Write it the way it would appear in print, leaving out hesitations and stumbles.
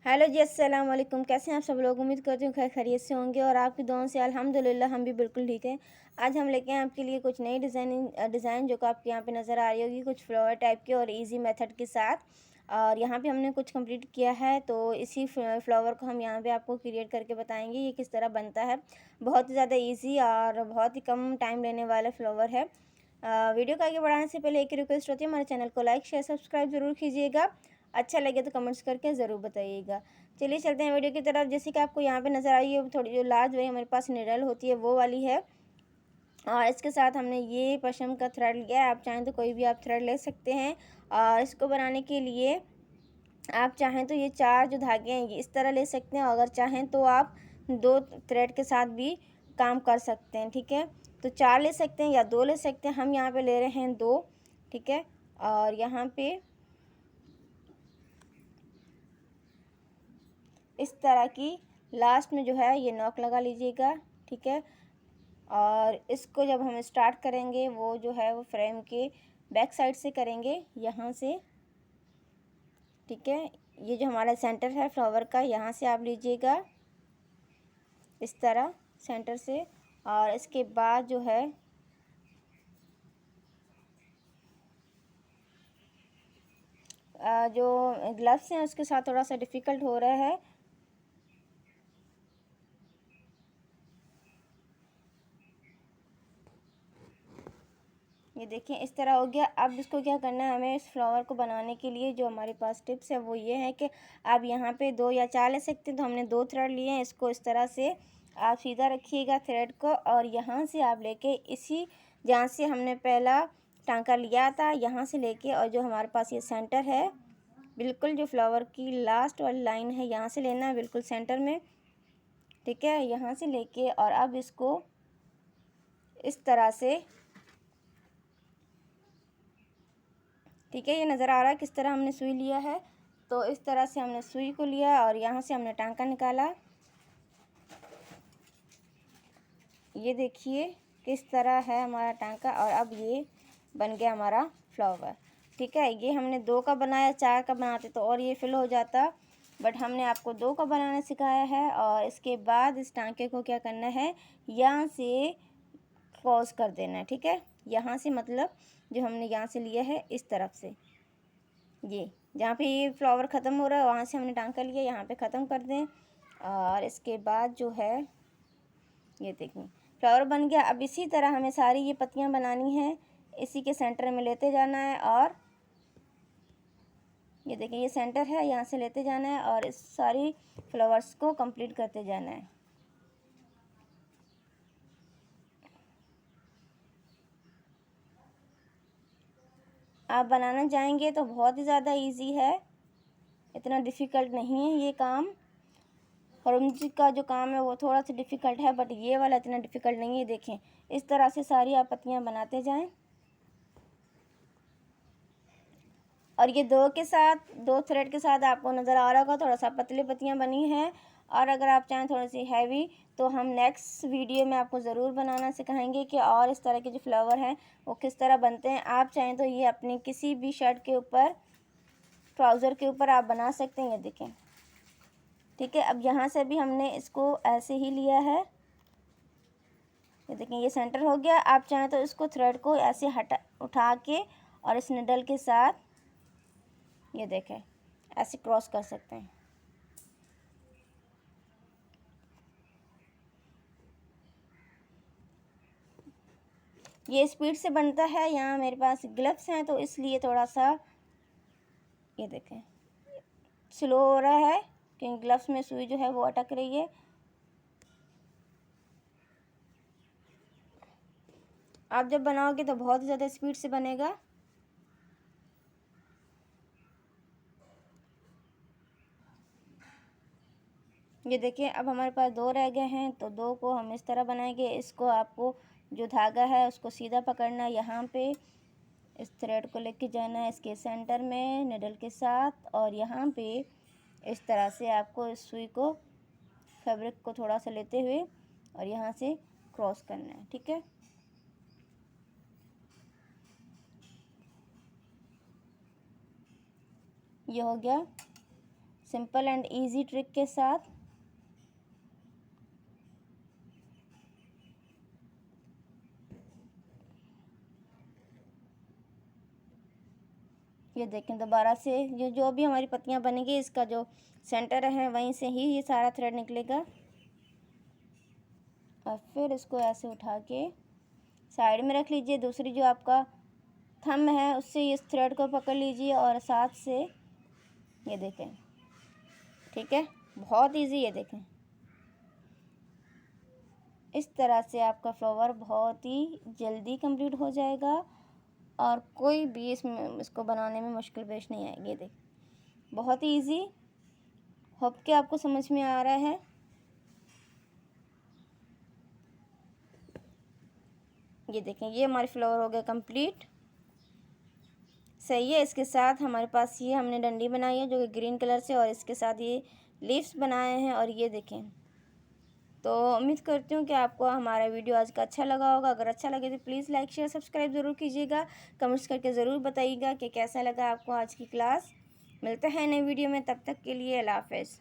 Hello जी, अस्सलाम वालेकुम। कैसे हैं आप सब लोग? उम्मीद करती हूँ खैर खैरियत से होंगे और आपकी दुआओं से अल्हम्दुलिल्लाह हम भी बिल्कुल ठीक हैं। आज हम लेके आए हैं आपके लिए कुछ नई डिज़ाइन जो कि आपके यहाँ पे नज़र आ रही होगी, कुछ फ्लावर टाइप के और इजी मेथड के साथ। और यहाँ पे हमने कुछ कंप्लीट किया है, तो इसी फ्लावर को हम यहाँ पे आपको क्रिएट करके बताएंगे ये किस तरह बनता है। बहुत ही ज़्यादा ईजी और बहुत ही कम टाइम लेने वाला फ्लावर है। वीडियो को आगे बढ़ाने से पहले एक रिक्वेस्ट होती है, हमारे चैनल को लाइक शेयर सब्सक्राइब ज़रूर कीजिएगा। अच्छा लगे तो कमेंट्स करके ज़रूर बताइएगा। चलिए चलते हैं वीडियो की तरफ। जैसे कि आपको यहाँ पे नज़र आई है, थोड़ी जो लार्ज वाली हमारे पास निडल होती है वो वाली है। और इसके साथ हमने ये पशम का थ्रेड लिया है। आप चाहें तो कोई भी आप थ्रेड ले सकते हैं। और इसको बनाने के लिए आप चाहें तो ये 4 जो धागे हैं ये इस तरह ले सकते हैं, और अगर चाहें तो आप 2 थ्रेड के साथ भी काम कर सकते हैं। ठीक है, तो 4 ले सकते हैं या 2 ले सकते हैं। हम यहाँ पे ले रहे हैं 2। ठीक है, और यहाँ पे इस तरह की लास्ट में जो है ये नॉक लगा लीजिएगा। ठीक है, और इसको जब हम स्टार्ट करेंगे वो जो है वो फ्रेम के बैक साइड से करेंगे, यहाँ से। ठीक है, ये जो हमारा सेंटर है फ्लावर का, यहाँ से आप लीजिएगा इस तरह सेंटर से। और इसके बाद जो है जो ग्लव्स हैं उसके साथ थोड़ा सा डिफ़िकल्ट हो रहा है। ये देखें इस तरह हो गया। अब इसको क्या करना है, हमें इस फ्लावर को बनाने के लिए जो हमारे पास टिप्स है वो ये है कि आप यहाँ पे 2 या 4 ले सकते हैं। तो हमने 2 थ्रेड लिए हैं। इसको इस तरह से आप सीधा रखिएगा थ्रेड को, और यहाँ से आप लेके इसी जहाँ से हमने पहला टांका लिया था यहाँ से लेके, और जो हमारे पास ये सेंटर है बिल्कुल जो फ्लावर की लास्ट वाली लाइन है यहाँ से लेना है बिल्कुल सेंटर में। ठीक है, यहाँ से लेके और अब इसको इस तरह से, ठीक है, ये नज़र आ रहा है किस तरह हमने सुई लिया है। तो इस तरह से हमने सुई को लिया और यहाँ से हमने टांका निकाला। ये देखिए किस तरह है हमारा टांका, और अब ये बन गया हमारा फ्लावर। ठीक है, ये हमने 2 का बनाया, 4 का बनाते तो और ये फिल हो जाता, बट हमने आपको 2 का बनाना सिखाया है। और इसके बाद इस टांके को क्या करना है, यहाँ से क्रॉस कर देना है। ठीक है, यहाँ से मतलब जो हमने यहाँ से लिया है इस तरफ से, ये जहाँ पे ये फ्लावर ख़त्म हो रहा है वहाँ से हमने टांका लिया, यहाँ पे ख़त्म कर दें। और इसके बाद जो है ये देखें फ्लावर बन गया। अब इसी तरह हमें सारी ये पत्तियाँ बनानी हैं, इसी के सेंटर में लेते जाना है। और ये देखें ये सेंटर है, यहाँ से लेते जाना है और इस सारी फ्लावर्स को कंप्लीट करते जाना है। आप बनाना चाहेंगे तो बहुत ही ज़्यादा इजी है, इतना डिफ़िकल्ट नहीं है ये काम। हरमजी का जो काम है वो थोड़ा सा डिफ़िकल्ट है, बट ये वाला इतना डिफ़िकल्ट नहीं है। देखें इस तरह से सारी आप पत्तियाँ बनाते जाएं। और ये 2 थ्रेड के साथ आपको नज़र आ रहा होगा थोड़ा सा पतली पत्तियाँ बनी हैं। और अगर आप चाहें थोड़ी सी हैवी, तो हम नेक्स्ट वीडियो में आपको ज़रूर बनाना सिखाएंगे कि और इस तरह के जो फ्लावर हैं वो किस तरह बनते हैं। आप चाहें तो ये अपनी किसी भी शर्ट के ऊपर, ट्राउज़र के ऊपर आप बना सकते हैं। ये देखें, ठीक है। अब यहाँ से भी हमने इसको ऐसे ही लिया है। ये देखें ये सेंटर हो गया। आप चाहें तो इसको थ्रेड को ऐसे उठा के और इस निडल के साथ ये देखें ऐसे क्रॉस कर सकते हैं। ये स्पीड से बनता है, यहाँ मेरे पास ग्लव्स हैं तो इसलिए थोड़ा सा ये देखें स्लो हो रहा है, क्योंकि ग्लव्स में सुई जो है वो अटक रही है। आप जब बनाओगे तो बहुत ज़्यादा स्पीड से बनेगा। ये देखिए अब हमारे पास 2 रह गए हैं, तो 2 को हम इस तरह बनाएंगे। इसको आपको जो धागा है उसको सीधा पकड़ना है, यहाँ पे इस थ्रेड को लेके जाना है इसके सेंटर में निडल के साथ, और यहाँ पे इस तरह से आपको इस सुई को, फैब्रिक को थोड़ा सा लेते हुए और यहाँ से क्रॉस करना है। ठीक है, ये हो गया सिंपल एंड इजी ट्रिक के साथ। ये देखें दोबारा से जो भी हमारी पत्तियां बनेंगी, इसका जो सेंटर है वहीं से ही ये सारा थ्रेड निकलेगा। और फिर इसको ऐसे उठा के साइड में रख लीजिए। दूसरी जो आपका थंब है उससे इस थ्रेड को पकड़ लीजिए और साथ से ये देखें, ठीक है, बहुत इजी। ये देखें, इस तरह से आपका फ्लावर बहुत ही जल्दी कंप्लीट हो जाएगा और कोई भी इसको बनाने में मुश्किल पेश नहीं आएगी। देख, बहुत ही इजी। होप कि आपको समझ में आ रहा है। ये देखें, ये हमारे फ्लावर हो गए कंप्लीट। सही है। इसके साथ हमारे पास ये हमने डंडी बनाई है जो कि ग्रीन कलर से, और इसके साथ ये लीव्स बनाए हैं। और ये देखें, तो उम्मीद करती हूँ कि आपको हमारा वीडियो आज का अच्छा लगा होगा। अगर अच्छा लगे तो प्लीज़ लाइक शेयर सब्सक्राइब ज़रूर कीजिएगा। कमेंट्स करके ज़रूर बताइएगा कि कैसा लगा आपको आज की क्लास। मिलते हैं नए वीडियो में, तब तक के लिए अल्लाह हाफ़िज़।